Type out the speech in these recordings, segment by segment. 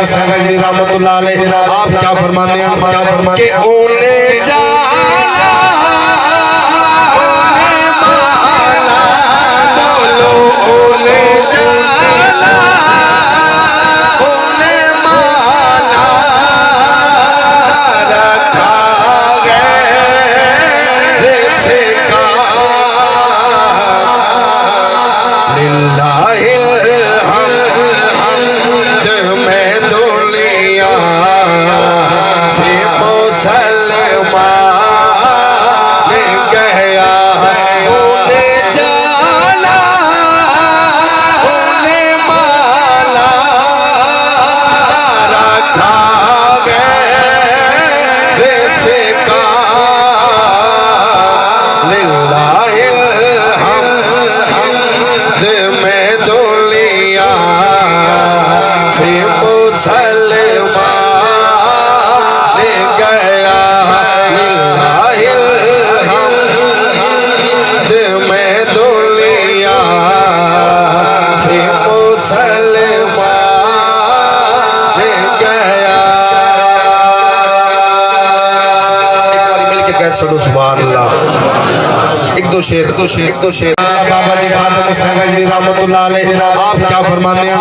हुसैन जी रहमतुल्लाह अलैह आप क्या फरमाते हैं कि ओले जाला ओले माला बोलो ओले जाला ओले माला रखा गए से का लिल्लाहिल हम्द में दुनिया से मुसलमान गया ओले जाला ओले माला रखा गए से का लिल्लाहिल हम्द में दुनिया से मुसलमान गया लिल्लाहिल हम्द में दुनिया से मुसलमान गया। मिलके कह छोड़ो सुभान अल्लाह। एक दो शेर बाबा जी खादिम हुसैन जी रहमतुल्लाह अलैह आप क्या फरमाते हैं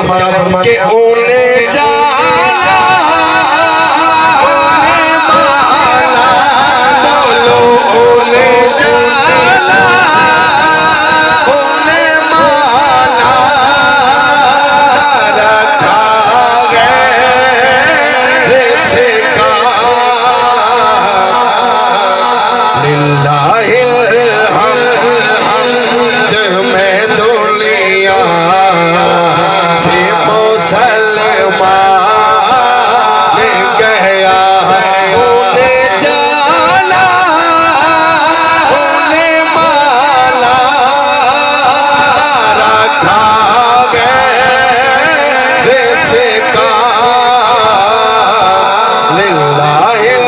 कि ओले जाला ओले माला बोलो ओले जाला ओले माला रखा गए से का लिल्लाहिल हम्द में दुनिया से मुसलमान गया ओले जाला ओले माला रखा गए से का लिल्लाहिल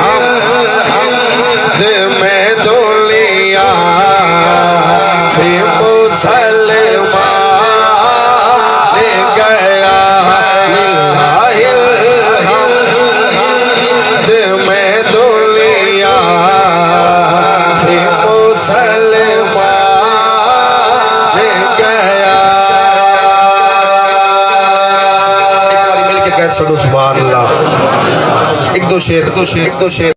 हम्द में दुनिया से मुसलमान गया लिल्लाहिल हम्द में दुनिया से मुसलमान गया। एक बार मिलके कह छोड़ो सुभान अल्लाह। एक दो शेर